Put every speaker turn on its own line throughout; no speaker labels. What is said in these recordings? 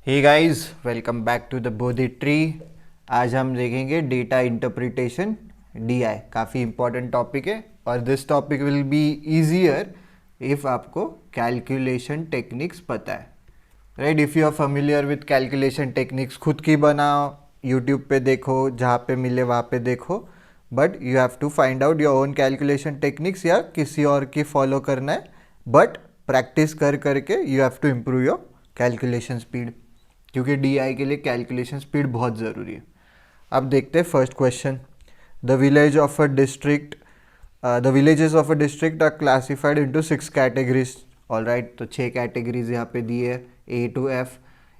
Hey guys, welcome back to the Bodhi tree. आज हम देखेंगे डेटा इंटरप्रिटेशन डीआई। काफ़ी इंपॉर्टेंट टॉपिक है और this topic will be easier if आपको कैलकुलेशन टेक्निक्स पता है। Right, if you are familiar with calculation techniques, खुद की बनाओ, यूट्यूब पे देखो, जहाँ पे मिले वहाँ पे देखो, but you have to find out your own calculation techniques या किसी और की फॉलो करना है। बट प्रैक्टिस कर करके you have to improve your calculation speed, क्योंकि डीआई के लिए कैलकुलेशन स्पीड बहुत ज़रूरी है। अब देखते हैं first question. The village of a district the villages of a district are classified into 6 categories. All right, तो 6 कैटेगरीज यहाँ पे दी है, A to F,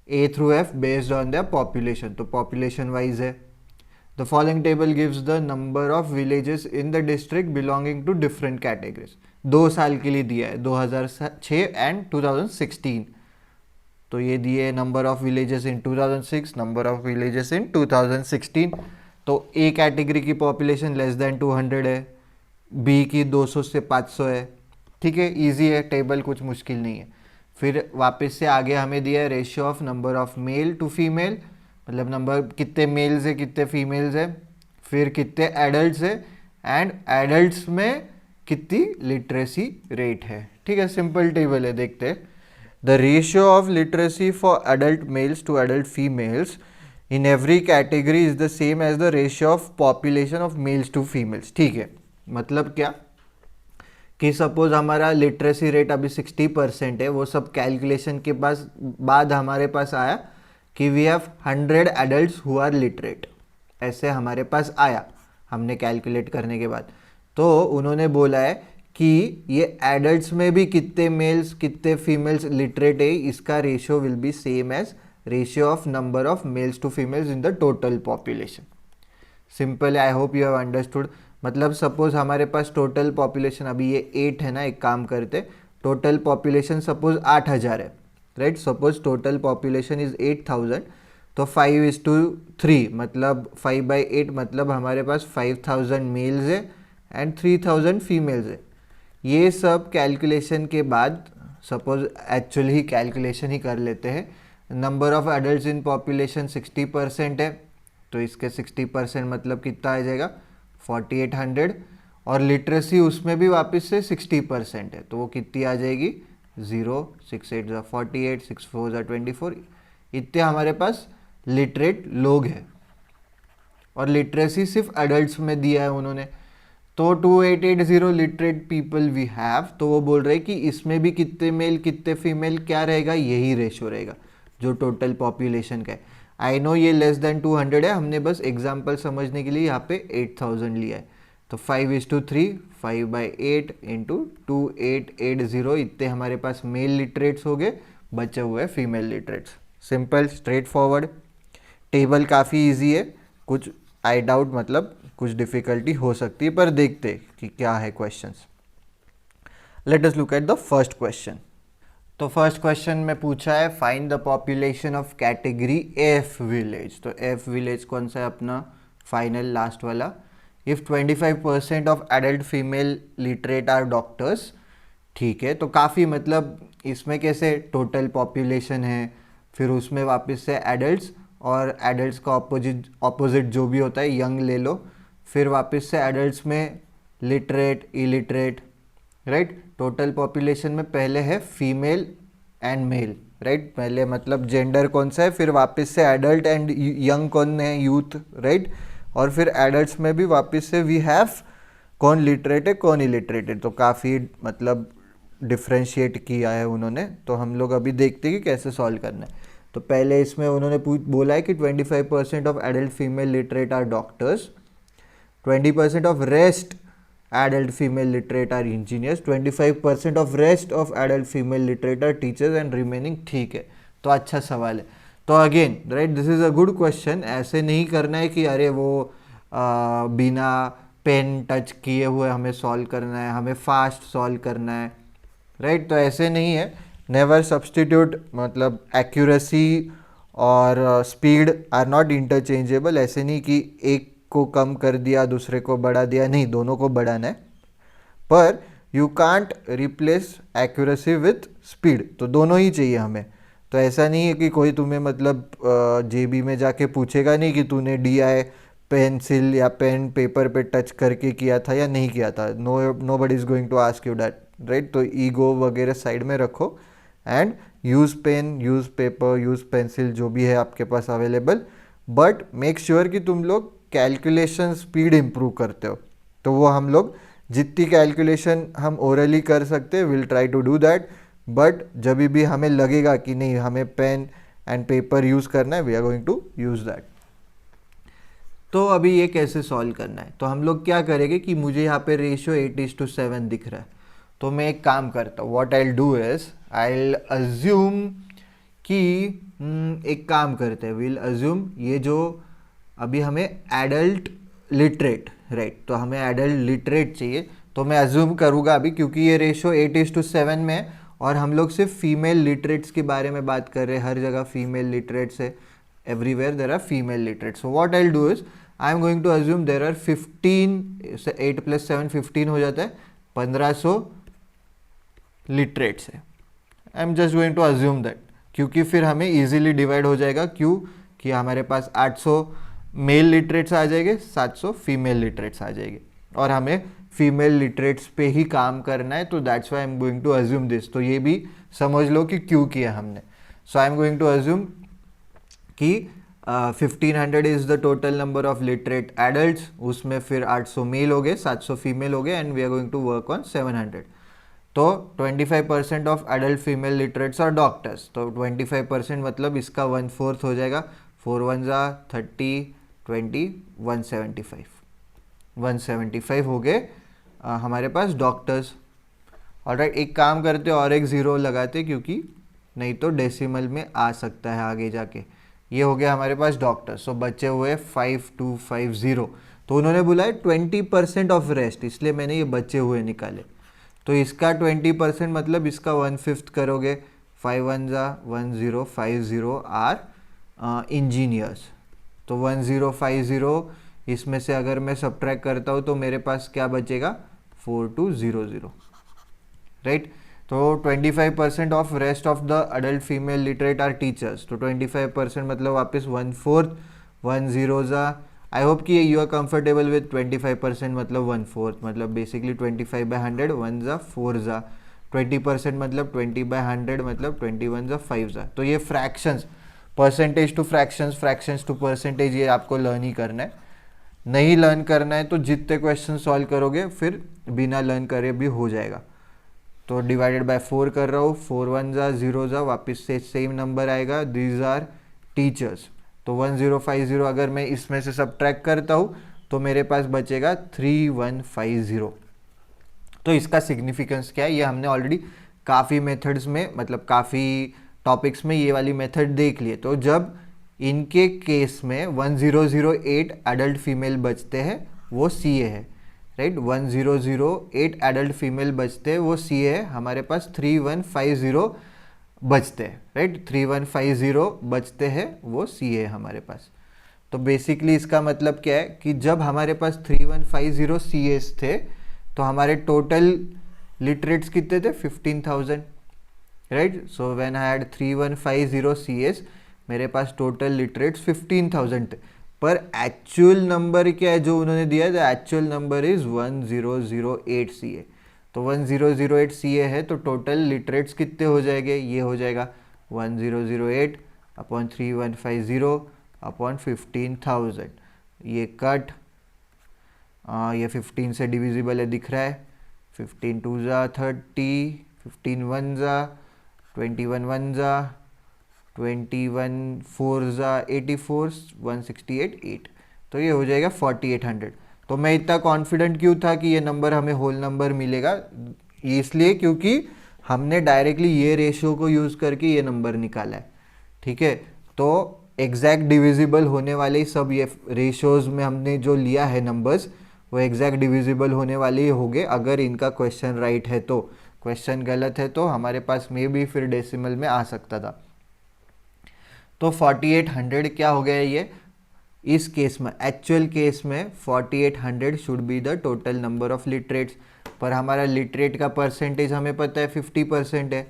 A through F based on their population, तो पॉपुलेशन वाइज है। The following table gives the number of villages in the district belonging to different categories. 2 साल के लिए दिया है, 2006 एंड 2016। तो ये दिए number of villages in 2006, number of villages इन 2016। तो ए कैटेगरी की पॉपुलेशन लेस देन 200 है, बी की 200 से 500 है। ठीक है, इजी है टेबल, कुछ मुश्किल नहीं है। फिर वापस से आगे हमें दिया है ratio of number of male to female, मतलब नंबर कितने मेल्स है कितने फीमेल्स है, फिर कितने एडल्ट्स है, एंड एडल्ट्स में कितनी लिटरेसी रेट है। ठीक है, सिंपल टेबल है, देखते हैं। The ratio of literacy for adult males to adult females in every category is the same as the ratio of population of males to females. ठीक है, मतलब क्या कि सपोज हमारा लिटरेसी रेट अभी 60% है, वो सब कैलकुलेशन के बाद हमारे पास आया कि we have 100 adults who are literate, ऐसे हमारे पास आया हमने कैलकुलेट करने के बाद। तो उन्होंने बोला है कि ये एडल्ट्स में भी कितने मेल्स कितने फीमेल्स लिटरेट है, इसका ratio will be same as ratio of number of males to females in the total population. Simple, I hope you have understood. मतलब सपोज हमारे पास टोटल पॉपुलेशन अभी ये 8 है ना, एक काम करते, टोटल पॉपुलेशन सपोज 8000 है। Right, suppose total population is 8000, तो 5:3 मतलब 5/8, मतलब हमारे पास 5000 मेल्स है एंड 3000 फीमेल्स है। ये सब कैलकुलेशन के बाद, सपोज एक्चुअली ही कैलकुलेशन ही कर लेते हैं। Number of adults in population 60% है, तो इसके 60% मतलब कितना आ जाएगा 4800, और लिटरेसी उसमें भी वापस से 60% है, तो वो कितनी आ जाएगी 0, 6 8 48, 6 4 24। इतने हमारे पास लिटरेट लोग हैं, और लिटरेसी सिर्फ एडल्ट्स में दिया है उन्होंने। तो 2880 लिटरेट पीपल वी हैव, तो वो बोल रहे हैं कि इसमें भी कितने मेल कितने फीमेल क्या रहेगा, यही रेशो रहेगा जो टोटल पॉपुलेशन का है। आई नो ये लेस देन 200 है, हमने बस एग्जांपल समझने के लिए यहाँ पे 8000 लिया है। तो 5:3, 5/8 इंटू 2880, इतने हमारे पास मेल लिटरेट्स हो गए, बचे हुए female literates. Simple, straight forward table, काफ़ी ईजी है। कुछ आई डाउट, मतलब कुछ डिफिकल्टी हो सकती है, पर देखते कि क्या है questions. Let us look at the first question. तो फर्स्ट क्वेश्चन में पूछा है find the population of category F village. तो एफ विलेज कौन सा है अपना फाइनल लास्ट वाला। If 25% of adult female literate are doctors. ठीक है, तो काफ़ी, मतलब इसमें कैसे टोटल पॉपुलेशन है, फिर उसमें वापस से एडल्ट्स, और एडल्ट्स का ऑपोजिट जो भी होता है यंग ले लो, फिर वापस से एडल्ट्स में literate illiterate. Right, total population में पहले है फीमेल एंड मेल। राइट, पहले मतलब जेंडर कौन सा है, फिर वापस से एडल्ट एंड यंग कौन है, यूथ। राइट, और फिर एडल्ट्स में भी वापस से वी हैव कौन लिटरेट है कौन इलिटरेट है। तो काफ़ी मतलब डिफ्रेंशिएट किया है उन्होंने, तो हम लोग अभी देखते हैं कि कैसे सॉल्व करना है। तो पहले इसमें उन्होंने बोला है कि 25% of adult female literate are doctors, 20% of rest adult female literate are engineers, 25% of rest of adult female literate are teachers and remaining। ठीक है, तो अच्छा सवाल है। तो again right, this is a good question. ऐसे नहीं करना है कि अरे वो बिना पेन टच किए हुए हमें सॉल्व करना है, हमें फास्ट सॉल्व करना है। राइट, तो ऐसे नहीं है। नेवर सब्सटीट्यूट, मतलब एक्यूरेसी और स्पीड आर नॉट इंटरचेंजेबल। ऐसे नहीं कि एक को कम कर दिया दूसरे को बढ़ा दिया, नहीं, दोनों को बढ़ाना है। पर you can't replace accuracy with speed, तो दोनों ही चाहिए हमें। तो ऐसा नहीं है कि कोई तुम्हें मतलब जेबी में जाके पूछेगा नहीं कि तूने DI पेंसिल या पेन पेपर पे टच करके किया था या नहीं किया था. Nobody is going to ask you that, right. तो ईगो वगैरह साइड में रखो and use pen, use paper, use pencil, जो भी है आपके पास अवेलेबल. बट मेक श्योर कि तुम लोग कैलकुलेशन स्पीड इम्प्रूव करते हो. तो वो हम लोग जितनी कैलकुलेशन हम ओरली कर सकते हैं will try to do that. But जब भी हमें लगेगा कि नहीं हमें पेन एंड पेपर यूज़ करना है, we are going to use that. तो अभी ये कैसे सॉल्व करना है, तो हम लोग क्या करेंगे कि मुझे यहाँ पे रेशियो 8:7 दिख रहा है. तो मैं एक काम करता हूँ, what I will do is I will assume कि एक काम करते हैं, विल अज्यूम ये जो अभी हमें एडल्ट लिटरेट, राइट, तो हमें एडल्ट लिटरेट चाहिए. तो मैं अज्यूम करूँगा अभी, क्योंकि ये रेशियो 8:7 में है और हम लोग सिर्फ फीमेल लिटरेट्स के बारे में बात कर रहे हैं. हर जगह फीमेल लिटरेट्स है, everywhere there are female literates. So what I'll do is I am going to assume there are 15, 8 plus 7 15 हो जाता है, 1500 लिटरेट्स है. I am just going to assume that, क्योंकि फिर हमें इजीली डिवाइड हो जाएगा. क्यों कि हमारे पास 800 मेल लिटरेट्स आ जाएंगे, 700 फीमेल लिटरेट्स आ जाएंगे और हमें फीमेल लिटरेट्स पे ही काम करना है. तो that's why I am going to assume this. तो ये भी समझ लो कि क्यों किया हमने. So I am going to assume कि 1500 is the total number of literate adults, उसमें फिर 800 मेल हो गए, 700 फीमेल हो गए and we are going to work on 700. तो 25% ऑफ एडल्ट फीमेल लिटरेट्स और डॉक्टर्स. तो 25% मतलब इसका 1/4 हो जाएगा. 4 1 30 20 175 हो गए हमारे पास डॉक्टर्स. ऑलराइट, एक काम करते और एक ज़ीरो लगाते, क्योंकि नहीं तो डेसिमल में आ सकता है आगे जाके. ये हो गया हमारे पास डॉक्टर. सो बचे हुए 5250. तो उन्होंने बोला है 20% ऑफ रेस्ट, इसलिए मैंने ये बचे हुए निकाले. तो इसका 20% मतलब इसका 1/5 करोगे. 5 1 1050 आर इंजीनियर्स. तो 1050 इसमें से अगर मैं सब्ट्रैक्ट करता हूँ तो मेरे पास क्या बचेगा, 4200, राइट. तो 25% of rest of the adult female literate are teachers. तो 25% मतलब वापस 1/4, 1 0 आई होप कि यू आर कंफर्टेबल विद 25% मतलब 1/4 मतलब बेसिकली 25/100, 1 4 20% मतलब 20/100 मतलब 21 5. तो ये fractions, percentage to fractions, fractions to percentage, ये आपको लर्न ही करना है. नहीं लर्न करना है तो जितने क्वेश्चन सॉल्व करोगे फिर बिना लर्न करे भी हो जाएगा. तो डिवाइडेड बाय 4 कर रहा हूँ, 4 1 0 वापस से सेम नंबर आएगा. These are teachers. तो 1050 अगर मैं इसमें से सब्ट्रैक्ट करता हूँ तो मेरे पास बचेगा 3150. तो इसका सिग्निफिकेंस क्या है, ये हमने ऑलरेडी काफ़ी मेथड्स में, मतलब काफ़ी टॉपिक्स में ये वाली मेथड देख लिए. तो जब इनके केस में 1008 एडल्ट फीमेल बचते हैं वो CA है, राइट. 1008 एडल्ट फीमेल बचते हैं वो CA है. हमारे पास 3150 बचते हैं, राइट. 3150 बचते हैं वो CA है हमारे पास. तो बेसिकली इसका मतलब क्या है कि जब हमारे पास 3150 CAs थे तो हमारे टोटल लिटरेट्स कितने थे, 15,000, right. So when I had 3150 CAs मेरे पास टोटल लिटरेट्स 15,000 थे. पर एक्चुअल नंबर क्या है जो उन्होंने दिया है, the actual number is 1008 CA. तो 1008 CA है तो टोटल लिटरेट्स कितने हो जाएंगे, ये हो जाएगा 1008 अपॉन 3150 अपॉन 15,000. ये कट, ये 15 से डिविजिबल है दिख रहा है. 15 2 30, 15 1 21 1 21 4 84, 168 8. तो ये हो जाएगा 4800. तो मैं इतना कॉन्फिडेंट क्यों था कि ये नंबर हमें होल नंबर मिलेगा, इसलिए क्योंकि हमने डायरेक्टली ये रेशियो को यूज़ करके ये नंबर निकाला है, ठीक है. तो एग्जैक्ट डिविजिबल होने वाले सब ये रेशियोज में हमने जो लिया है नंबर्स, वो एग्जैक्ट डिविजिबल होने वाले ही होंगे अगर इनका क्वेश्चन राइट है. तो क्वेश्चन गलत है तो हमारे पास में भी फिर डेसिमल में आ सकता था. तो 4800 क्या हो गया ये इस केस में, एक्चुअल केस में 4800 should be the total number of literates. पर हमारा लिटरेट का परसेंटेज हमें पता है 50% है.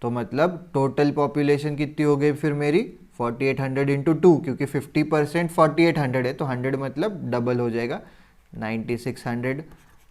तो मतलब टोटल पॉपुलेशन कितनी हो गई फिर मेरी 4800 इंटू 2, क्योंकि 50% 4800 है, तो 100 मतलब डबल हो जाएगा, 9600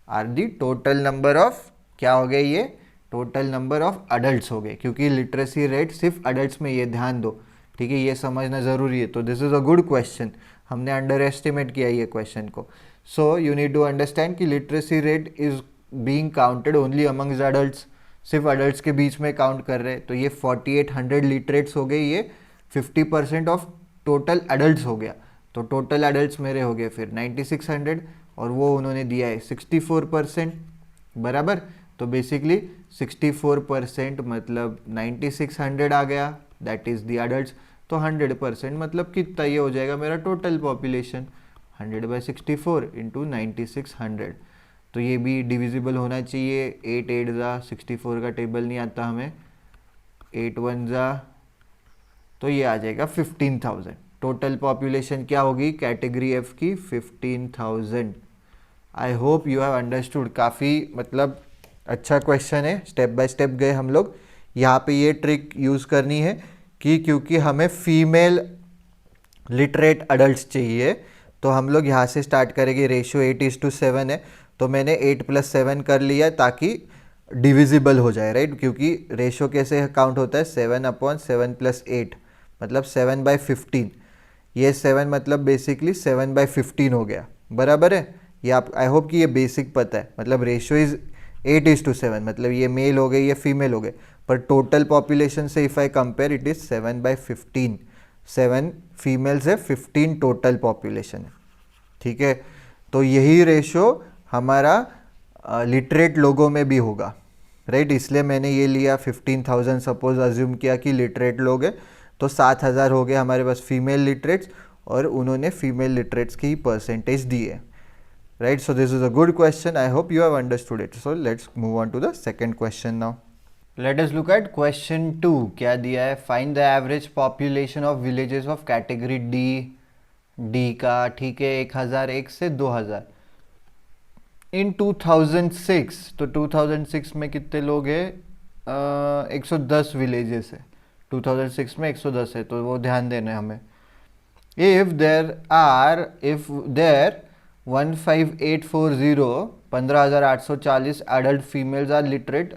are the total number of, क्या हो गए ये, टोटल नंबर ऑफ अडल्ट हो गए, क्योंकि लिटरेसी रेट सिर्फ अडल्ट में, ये ध्यान दो, ठीक है, ये समझना ज़रूरी है। तो this is a good question, हमने अंडर एस्टिमेट किया ये क्वेश्चन को। So you need to understand कि literacy rate is being counted only amongst adults, सिर्फ अडल्ट्स के बीच में काउंट कर रहे हैं। तो ये 4800 लिटरेट्स हो गए, ये 50% ऑफ टोटल अडल्ट्स हो गया, तो टोटल अडल्ट्स मेरे हो गए फिर 9600, और वो उन्होंने दिया है 64%, बराबर। तो बेसिकली 64% मतलब 9600 आ गया, दैट इज़ दी अडल्ट्स। तो 100% मतलब कितना, ये हो जाएगा मेरा टोटल पॉपुलेशन, 100/64 इंटू 9600। तो ये भी डिविजिबल होना चाहिए, 8 8 जा 64 का टेबल नहीं आता हमें, 8 1 जा, तो ये आ जाएगा 15,000। टोटल पॉपुलेशन क्या होगी कैटेगरी एफ की, 15,000। आई होप यू हैव अंडरस्टूड, काफ़ी मतलब अच्छा क्वेश्चन है, स्टेप बाय स्टेप गए हम लोग। यहाँ पे ये ट्रिक यूज़ करनी है कि क्योंकि हमें फीमेल लिटरेट अडल्ट चाहिए, तो हम लोग यहाँ से स्टार्ट करेंगे। रेशियो 8:7 है, तो मैंने 8 + 7 कर लिया ताकि डिविजिबल हो जाए, राइट। क्योंकि रेशियो कैसे काउंट होता है, 7/7 + 8 मतलब 7/15। ये 7 मतलब बेसिकली 7/15 हो गया, बराबर है। ये आप, आई होप कि ये बेसिक पता है। मतलब रेशियो इज 8:7, मतलब ये मेल हो गए, ये फीमेल हो गए, पर टोटल पॉपुलेशन से if I compare it is 7/15। 7 females है, 15 टोटल पॉपुलेशन है, ठीक है। तो यही रेशियो हमारा लिटरेट लोगों में भी होगा, राइट। इसलिए मैंने ये लिया 15,000, सपोज अज्यूम किया कि लिटरेट लोग हैं, तो 7,000 हो गए हमारे पास फीमेल लिटरेट्स, और उन्होंने फीमेल लिटरेट्स की परसेंटेज दी है, right. So this is a good question, I hope you have understood it. So let's move on to the second question now. Let us look at question 2। क्या दिया है, find the average population of villages of category D का, ठीक है, 1001 से 2000 इन 2006। तो 2006 में कितने लोग हैं, 110 विलेजेस है, 2006 में 110 है, तो वो ध्यान देना है हमें। If there 15840 15,840 adult females are literate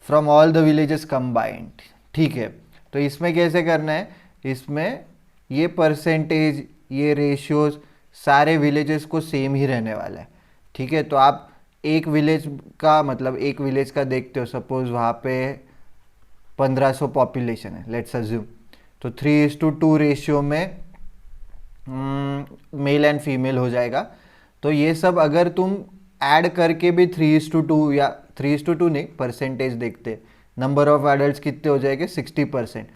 from all the villages combined, ठीक है। तो इसमें कैसे करना है, इसमें ये परसेंटेज, ये रेशियोज सारे विलेजेस को सेम ही रहने वाला है, ठीक है। तो आप एक विलेज का, मतलब एक विलेज का देखते हो, सपोज वहाँ पे 1500 पॉपुलेशन है, लेट्स अज्यूम, तो 3:2 रेशियो में मेल एंड फीमेल हो जाएगा। तो ये सब अगर तुम ऐड करके भी 3:2 या 3:2 नहीं, परसेंटेज देखते, नंबर ऑफ एडल्ट्स कितने हो जाएंगे, 60%।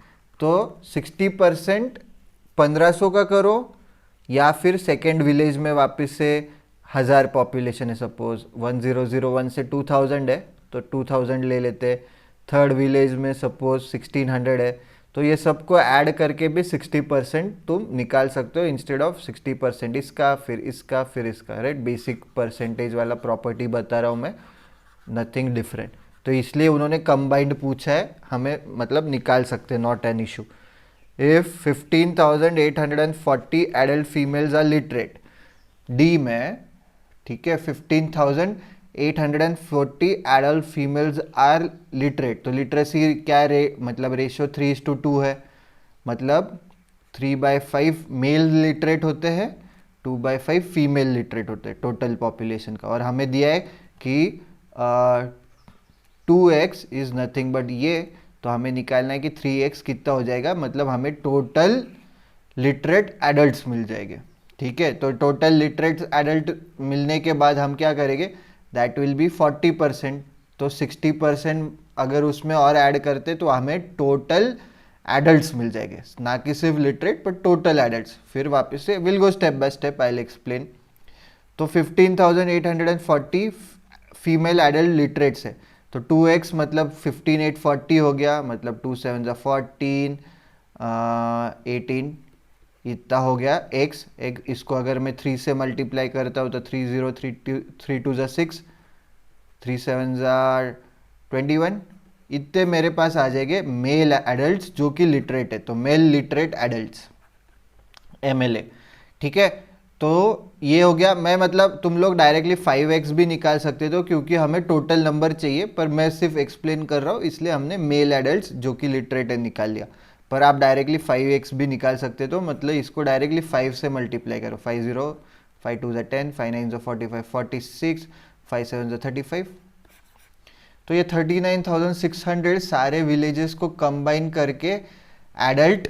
तो 60% 1500 का करो, या फिर सेकेंड विलेज में वापस से 1000 पॉपुलेशन है, सपोज 1001 से 2000 है, तो 2000 ले लेते। थर्ड विलेज में सपोज 1600 है, तो ये सबको ऐड करके भी 60% तुम निकाल सकते हो, इंस्टेड ऑफ 60% इसका फिर इसका फिर इसका, राइट। बेसिक परसेंटेज वाला प्रॉपर्टी बता रहा हूँ मैं, नथिंग डिफरेंट। तो इसलिए उन्होंने कंबाइंड पूछा है हमें, मतलब निकाल सकते हैं, not an issue. If 15,840 adult females are literate, D में, ठीक है, 15,840 एडल्ट फीमेल्स आर लिटरेट। तो लिटरेसी क्या है, मतलब रेशियो 3:2 है, मतलब 3/5 मेल लिटरेट होते हैं, 2/5 फीमेल लिटरेट होते हैं टोटल पॉपुलेशन का। और हमें दिया है कि 2x इज नथिंग बट ये, तो हमें निकालना है कि 3x कितना हो जाएगा, मतलब हमें टोटल लिटरेट एडल्ट्स मिल जाएंगे, ठीक है। तो टोटल लिटरेट एडल्ट मिलने के बाद हम क्या करेंगे, दैट विल बी 40%। तो 60% अगर उसमें और ऐड करते तो हमें टोटल एडल्ट्स मिल जाएंगे, ना कि सिर्फ लिटरेट पर टोटल एडल्ट्स। फिर वापस से will go step by step, I will explain. तो 15,840 फीमेल एडल्ट लिटरेट्स है, तो 2x मतलब 15,840 हो गया, मतलब 2 7 14 18 इतना हो गया x। इसको अगर मैं 3 से मल्टीप्लाई करता हूँ तो 3 0 3 2 3 2 6, 3 7 21, इतने मेरे पास आ जाएंगे मेल एडल्ट्स जो कि लिटरेट है, तो मेल लिटरेट एडल्ट्स MLA। ठीक है, तो ये हो गया। मैं मतलब तुम लोग डायरेक्टली 5x भी निकाल सकते हो क्योंकि हमें टोटल नंबर चाहिए, पर मैं सिर्फ एक्सप्लेन कर रहा हूँ इसलिए हमने मेल एडल्ट्स जो कि लिटरेट है निकाल लिया। पर आप डायरेक्टली 5x भी निकाल सकते हो, मतलब इसको डायरेक्टली 5 से मल्टीप्लाई करो। 5 0 5 2 10, 5 9 45 46, 5 7 35। तो ये 39,600 सारे विलेजेस को कंबाइन करके एडल्ट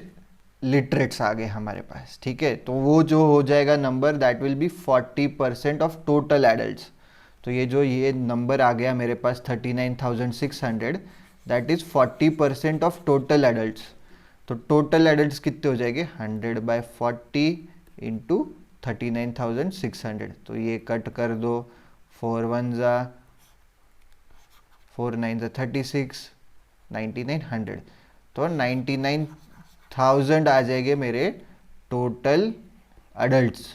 लिटरेट्स आ गए हमारे पास। ठीक है, तो वो जो हो जाएगा number that will be 40% of total adults. तो ये नंबर आ गया मेरे पास 39,600, that is 40% of total adults. तो टोटल एडल्ट्स कितने हो जाएंगे 100/40 इंटू 39,600। तो ये कट कर दो, 4 1 जा 4 9 जा 36, 9900। तो 99,000 आ जाएंगे मेरे टोटल अडल्ट्स।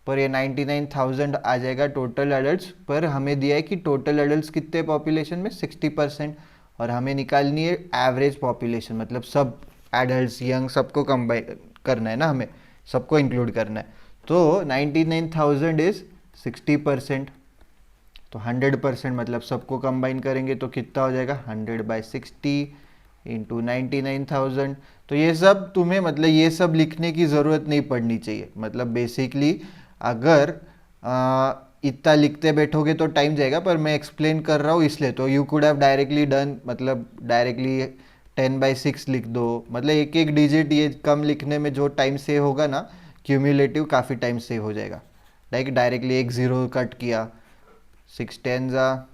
पर ये 99,000 आ जाएगा टोटल अडल्ट्स, पर हमें दिया है कि टोटल अडल्ट्स कितने पॉपुलेशन में 60%, और हमें निकालनी है एवरेज पॉपुलेशन, मतलब सब एडल्ट्स यंग सबको कंबाइन करना है ना, हमें सबको इंक्लूड करना है। तो 99,000 इज 60%, तो 100% मतलब सबको कंबाइन करेंगे तो कितना हो जाएगा 100/60 इंटू 99,000। तो ये सब तुम्हें मतलब ये सब लिखने की ज़रूरत नहीं पड़नी चाहिए, मतलब बेसिकली अगर इतना लिखते बैठोगे तो टाइम जाएगा, पर मैं एक्सप्लेन कर रहा हूँ इसलिए। तो you could have directly done, मतलब डायरेक्टली 10/6 लिख दो, मतलब एक एक डिजिट ये कम लिखने में जो टाइम सेव होगा ना, क्यूमुलेटिव काफ़ी टाइम सेव हो जाएगा। लाइक डायरेक्टली एक ज़ीरो कट किया, 6 10 जा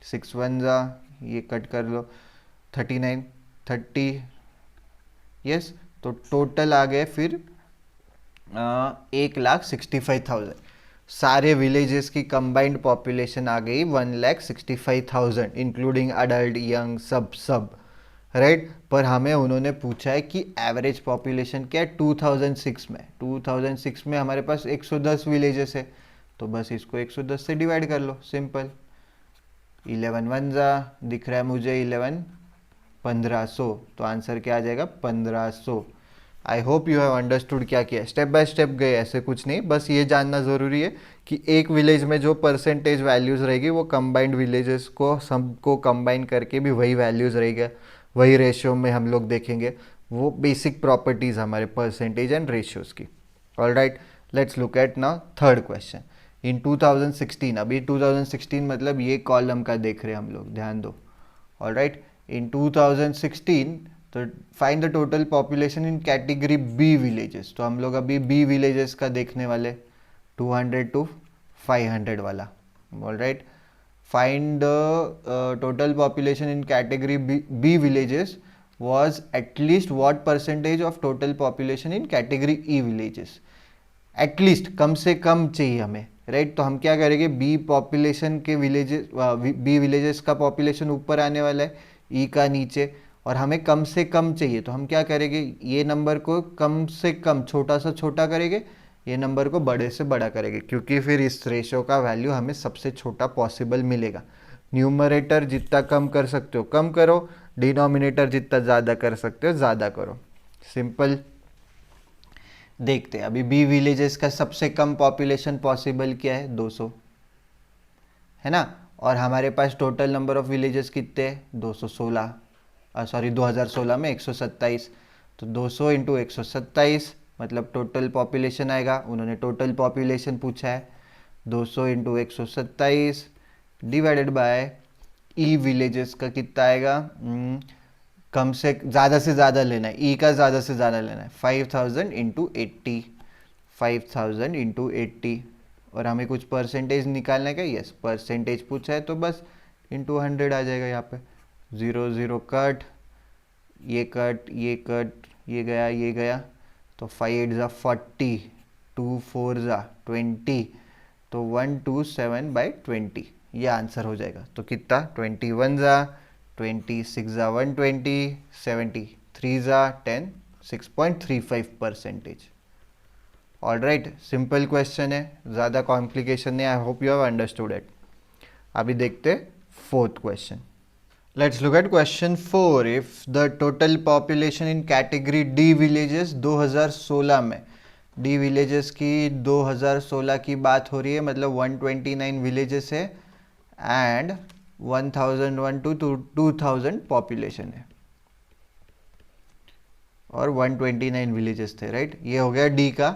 6 1 जा, ये कट कर लो 39 30, यस। तो टोटल आ गए फिर 1,65,000। सारे विलेजेस की कंबाइंड पॉपुलेशन आ गई 1,65,000 इंक्लूडिंग अडल्ट यंग सब राइट। पर हमें उन्होंने पूछा है कि एवरेज पॉपुलेशन क्या है 2006 में। 2006 में हमारे पास 110 विलेजेस है, तो बस इसको 110 से डिवाइड कर लो, सिंपल। 11 1 जा दिख रहा है मुझे 11 1500, तो आंसर क्या आ जाएगा 1500। आई होप यू हैव अंडरस्टूड क्या किया, स्टेप बाय स्टेप गए, ऐसे कुछ नहीं, बस ये जानना ज़रूरी है कि एक विलेज में जो परसेंटेज वैल्यूज़ रहेगी वो कंबाइंड विलेजेस को सबको कंबाइन करके भी वही वैल्यूज़ रहेगा, वही रेशियो में हम लोग देखेंगे। वो बेसिक प्रॉपर्टीज़ हमारे परसेंटेज एंड रेशियोज़ की। All right, let's look at now third question. In 2016, अभी 2016 मतलब ये कॉलम का देख रहे हैं हम लोग, ध्यान दो। ऑल राइट, इन 2016 तो find the total population in category B villages. तो हम लोग अभी बी विलेजेस का देखने वाले, 200 to 500 वाला। All right, find the total population in category B villages was at least what percentage of total population in category E villages। At least कम से कम चाहिए हमें, राइट। तो हम क्या करेंगे, बी पॉपुलेशन के विलेजेस, बी विलेजेस का पॉपुलेशन ऊपर आने वाला है, ई का नीचे, और हमें कम से कम चाहिए। तो हम क्या करेंगे, ये नंबर को कम से कम छोटा सा छोटा करेंगे, ये नंबर को बड़े से बड़ा करेंगे, क्योंकि फिर इस रेशियो का वैल्यू हमें सबसे छोटा पॉसिबल मिलेगा। न्यूमरेटर जितना कम कर सकते हो कम करो, डिनोमिनेटर जितना ज़्यादा कर सकते हो ज़्यादा करो, सिंपल। देखते हैं अभी बी विलेजेस का सबसे कम पॉपुलेशन पॉसिबल क्या है, 200 है ना। और हमारे पास टोटल नंबर ऑफ विलेजेस कितने हैं, 216, सॉरी 2016 में 127। तो 200 इंटू 127 मतलब टोटल पॉपुलेशन आएगा। उन्होंने टोटल पॉपुलेशन पूछा है, 200 into 127 divided by E villages का कितना आएगा, कम से ज़्यादा लेना है, ई का ज़्यादा से ज़्यादा लेना है, 5,000 इंटू 80, 5,000 इंटू 80। और हमें कुछ परसेंटेज निकालना है क्या, यस परसेंटेज पूछा है, तो बस इंटू 100 आ जाएगा। यहाँ पे 0 0 कट, ये कट ये कट, ये गया ये गया, तो 5 8 ज़ा 40, 2 4 ज़ा 20, तो 127/20 ये आंसर हो जाएगा। तो कितना, 21 ज़ा 20, 6 ज़ा 120, 73 ज़ा 10, 6.35%। ऑल राइट, सिंपल क्वेश्चन है, ज़्यादा कॉम्प्लिकेशन नहीं। आई hope you have understood it. अभी देखते fourth question. Let's look at question 4. If the total population in category D villages 2016 में D villages की 2016 की बात हो रही है, मतलब 129 villages है and 1001 to 2000 population है और 129 villages थे, राइट? ये हो गया D का.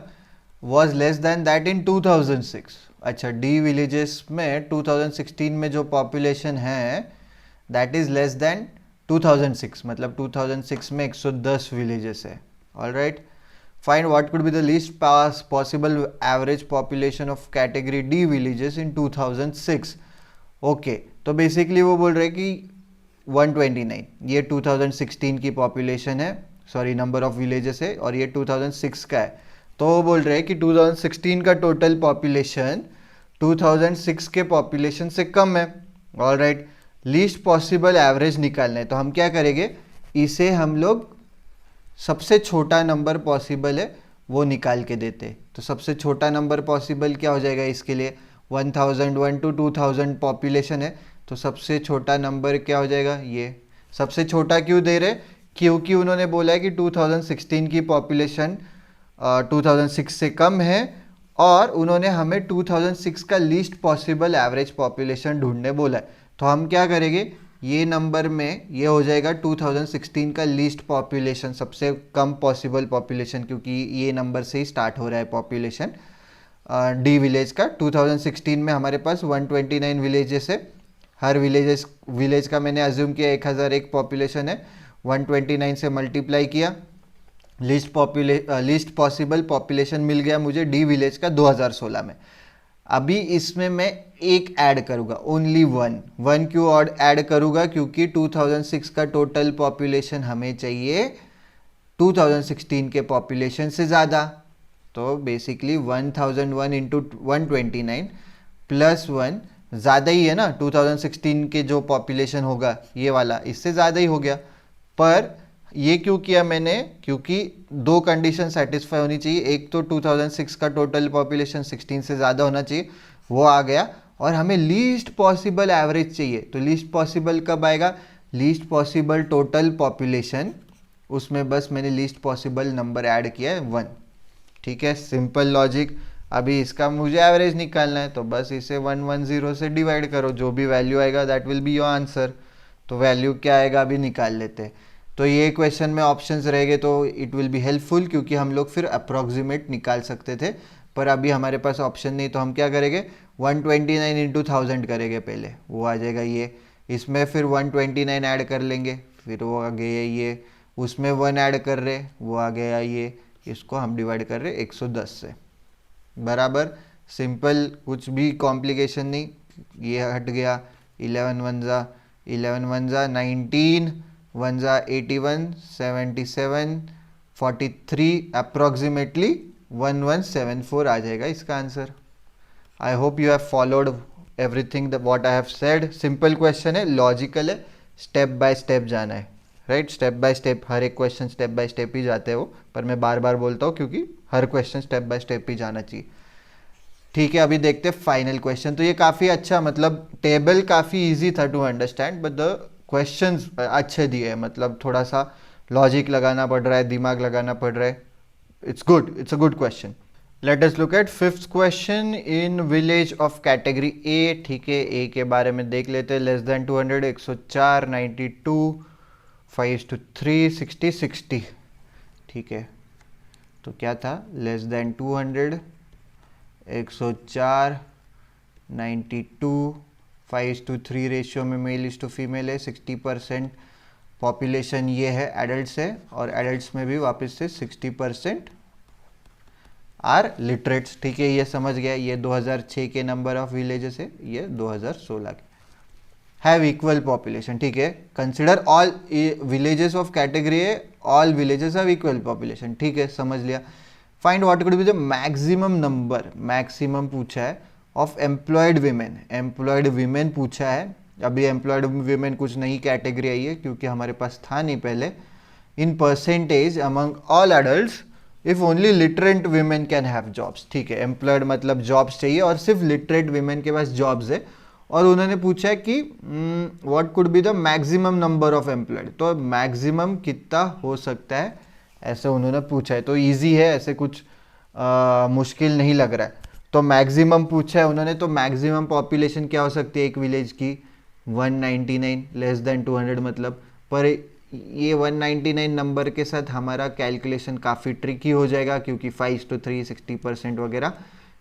Was less than that in 2006. अच्छा, D villages में 2016 में जो population है that is less than 2006, मतलब 2006 में 110 villages है. Alright, find what could be the least possible average population of category D villages in 2006. Okay, तो basically वो बोल रहे कि 129 ये 2016 की population है, सॉरी नंबर ऑफ विलेजेस है, और ये 2006 का है. तो वो बोल रहे हैं कि 2016 का टोटल पॉपुलेशन 2006 के पॉपुलेशन से कम है. ऑलराइट, लीस्ट पॉसिबल एवरेज निकालना है. तो हम क्या करेंगे, इसे हम लोग सबसे छोटा नंबर पॉसिबल है वो निकाल के देते. तो सबसे छोटा नंबर पॉसिबल क्या हो जाएगा इसके लिए, 1001 to 2000 पॉपुलेशन है, तो सबसे छोटा नंबर क्या हो जाएगा, ये. सबसे छोटा क्यों दे रहे, क्योंकि उन्होंने बोला है कि 2016 की पॉपुलेशन 2006 से कम है और उन्होंने हमें 2006 का लीस्ट पॉसिबल एवरेज पॉपुलेशन ढूंढने बोला है. तो हम क्या करेंगे, ये नंबर में ये हो जाएगा 2016 का लीस्ट पॉपुलेशन, सबसे कम पॉसिबल पॉपुलेशन, क्योंकि ये नंबर से ही स्टार्ट हो रहा है पॉपुलेशन डी विलेज का. 2016 में हमारे पास 129 विलेजेस है. हर विलेज का मैंने अज्यूम किया 1001 पॉपुलेशन है. 129 से मल्टीप्लाई किया, लीस्ट पॉसिबल पॉपुलेशन मिल गया मुझे डी विलेज का 2016 में. अभी इसमें मैं एक ऐड करूंगा, ओनली वन क्यों और ऐड करूंगा, क्योंकि 2006 का टोटल पॉपुलेशन हमें चाहिए 2016 के पॉपुलेशन से ज़्यादा. तो बेसिकली 1001 इंटू 129 प्लस 1 ज़्यादा ही है ना, 2016 के जो पॉपुलेशन होगा ये वाला इससे ज़्यादा ही हो गया. पर ये क्यों किया मैंने, क्योंकि दो कंडीशन सेटिस्फाई होनी चाहिए. एक तो 2006 का टोटल पॉपुलेशन 16 से ज़्यादा होना चाहिए, वो आ गया, और हमें लीस्ट पॉसिबल एवरेज चाहिए. तो लीस्ट पॉसिबल कब आएगा, लीस्ट पॉसिबल टोटल पॉपुलेशन, उसमें बस मैंने लीस्ट पॉसिबल नंबर ऐड किया है 1. ठीक है, सिंपल लॉजिक. अभी इसका मुझे एवरेज निकालना है, तो बस इसे 110 से डिवाइड करो, जो भी वैल्यू आएगा that will be your answer. तो वैल्यू क्या आएगा अभी निकाल लेते हैं. तो ये क्वेश्चन में ऑप्शंस रहेंगे तो इट विल बी हेल्पफुल, क्योंकि हम लोग फिर अप्रॉक्सीमेट निकाल सकते थे, पर अभी हमारे पास ऑप्शन नहीं. तो हम क्या करेंगे, 129 इंटू 1000 करेंगे पहले, वो आ जाएगा ये. इसमें फिर 129 ऐड कर लेंगे, फिर वो आ गया ये. उसमें 1 ऐड कर रहे, वो आ गया ये. इसको हम डिवाइड कर रहे 110 से. बराबर, सिंपल, कुछ भी कॉम्प्लिकेशन नहीं. ये हट गया, 11 1 जा 19, 1 जा 81, 77, 43, अप्रॉक्सीमेटली 1174 आ जाएगा इसका answer. I hope you have followed everything what I have said. Simple question है, लॉजिकल है, स्टेप बाय स्टेप जाना है, राइट? स्टेप बाय स्टेप, हर एक क्वेश्चन स्टेप बाय स्टेप ही जाते हैं वो, पर मैं बार बार बोलता हूँ क्योंकि हर क्वेश्चन स्टेप बाय स्टेप ही जाना चाहिए. ठीक है, अभी देखते हैं फाइनल क्वेश्चन. तो ये काफ़ी अच्छा, मतलब टेबल काफ़ी इजी था to understand, but the questions अच्छे दिए हैं, मतलब थोड़ा सा लॉजिक लगाना पड़ रहा है, दिमाग लगाना पड़ रहा है. It's good, it's a good question. Late us look at fifth question in village of category A. ठीक है, ए के बारे में देख लेते हैं. Less than 200, 104, 92, 5:3, 60, 60. ठीक है, तो क्या था, लेस देन 200, 104, 92, 5:3 रेशियो में मेल इज टू फीमेल है. 60% पॉपुलेशन ये है, एडल्ट्स है, और एडल्ट्स में भी वापस से 60% आर लिटरेट्स. ठीक है, ये समझ गया. ये 2006 के नंबर ऑफ विलेजेस है, ये 2016 के. Have equal population. ठीक है, consider all villages of category A, all villages have equal population. ठीक है, समझ लिया. Find what could be the maximum number, maximum पूछा है, of employed women. Employed women पूछा है. अभी एम्प्लॉयड वीमेन कुछ नई कैटेगरी आई है, क्योंकि हमारे पास था नहीं पहले. इन percentage among all adults if only literate women can have jobs. ठीक है, एम्प्लॉयड मतलब जॉब्स चाहिए, और सिर्फ लिटरेट वीमेन के पास जॉब्स है, और उन्होंने पूछा है कि what could be the maximum number of employed, तो मैक्सिमम कितना हो सकता है ऐसे उन्होंने पूछा है। तो इजी है, ऐसे कुछ मुश्किल नहीं लग रहा है। तो मैक्सिमम पूछा है उन्होंने, तो मैक्सिमम पॉपुलेशन क्या हो सकती है एक विलेज की, 199 लेस देन 200 मतलब। पर ये 199 नंबर के साथ हमारा कैलकुलेशन काफ़ी ट्रिकी हो जाएगा क्योंकि 5:3 60% वगैरह।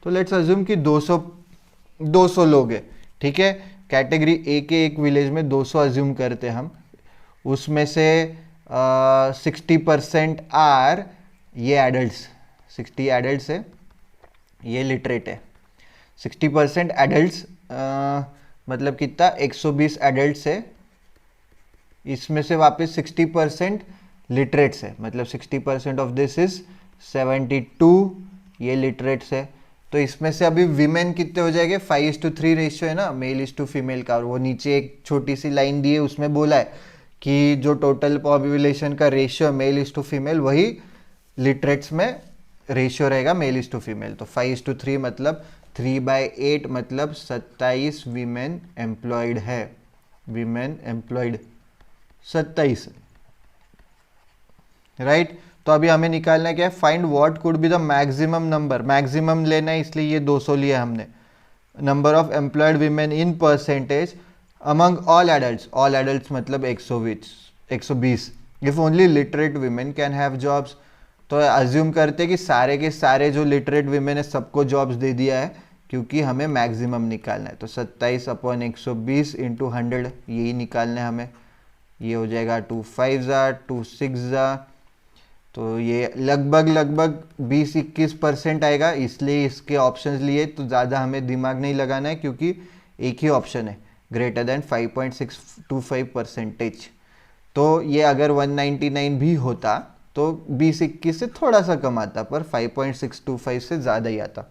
तो लेट्स अज्यूम कि 200 लोग हैं, ठीक है। कैटेगरी ए के एक विलेज में 200 अज्यूम करते हम, उसमें से 60% आर ये एडल्ट्स, 60 एडल्ट्स है, ये लिटरेट है। 60% एडल्ट्स मतलब कितना, 120 एडल्ट्स है, इसमें से वापस 60% लिटरेट्स है, मतलब 60% ऑफ दिस इज 72 ये लिटरेट्स है। तो इसमें से अभी विमेन कितने हो जाएंगे, 5:3 रेशियो है ना, मेल इज टू फीमेल का। और वो नीचे एक छोटी सी लाइन दी है, उसमें बोला है कि जो टोटल पॉपुलेशन का ratio male is to female वही लिटरेट्स में रेशियो रहेगा मेल इज टू फीमेल। तो 5:3 मतलब 3/8 मतलब 27 वीमेन एम्प्लॉयड है, वीमेन एम्प्लॉयड 27, राइट। तो अभी हमें निकालना है क्या है, find what could be the maximum number, maximum लेना है इसलिए ये 200 लिया हमने, number of employed women in percentage among all adults मतलब 120 if only literate women can have jobs. तो अज्यूम करते हैं कि सारे के सारे जो लिटरेट वीमेन है सबको जॉब्स दे दिया है क्योंकि हमें मैक्सिमम निकालना है। तो 27/120 इंटू 100 यही निकालना है हमें, ये हो जाएगा 2 5 2 6, तो ये लगभग 20-21% आएगा, इसलिए इसके ऑप्शंस लिए। तो ज़्यादा हमें दिमाग नहीं लगाना है क्योंकि एक ही ऑप्शन है ग्रेटर देन 5.625%। तो ये अगर 199 भी होता तो 20-21 से थोड़ा सा कम आता, पर 5.625 से ज़्यादा ही आता,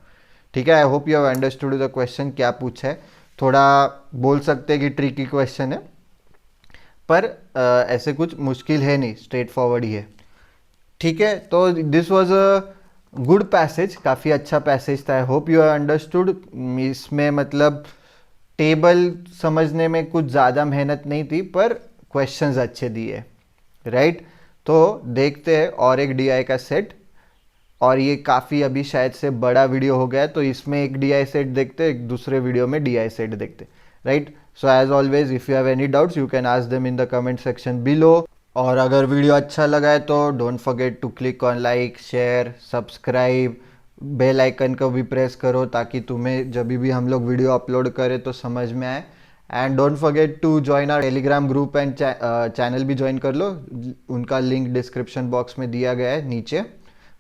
ठीक है। आई hope you have understood the question, क्या पूछा है। थोड़ा बोल सकते हैं कि ट्रिकी क्वेश्चन है, पर ऐसे कुछ मुश्किल है नहीं, स्ट्रेट फॉरवर्ड ही है, ठीक है। तो this was a good passage, काफ़ी अच्छा पैसेज था। आई होप यू हैव अंडरस्टूड। इसमें मतलब टेबल समझने में कुछ ज़्यादा मेहनत नहीं थी, पर क्वेश्चंस अच्छे दिए, राइट। तो देखते हैं और एक डीआई का सेट, और ये काफ़ी अभी शायद से बड़ा वीडियो हो गया, तो इसमें एक डीआई सेट देखते, एक दूसरे वीडियो में डीआई सेट देखते, right. So as always if you have any doubts you can ask them in the comment section below. और अगर वीडियो अच्छा लगा है तो don't forget to click on like, share, subscribe, bell icon को भी press करो ताकि तुम्हें जब भी हम लोग वीडियो अपलोड करें तो समझ में आए। And don't forget to join our Telegram group and channel भी ज्वाइन कर लो, उनका लिंक डिस्क्रिप्शन बॉक्स में दिया गया है नीचे।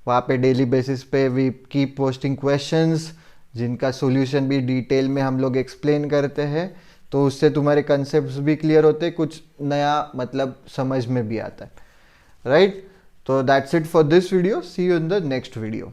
वहाँ पे डेली बेसिस पे वी कीप पोस्टिंग क्वेश्चंस जिनका सॉल्यूशन भी डिटेल में हम लोग एक्सप्लेन करते हैं, तो उससे तुम्हारे कंसेप्ट्स भी क्लियर होते हैं, कुछ नया मतलब समझ में भी आता है, राइट। तो that's it for this video, see you in the next video.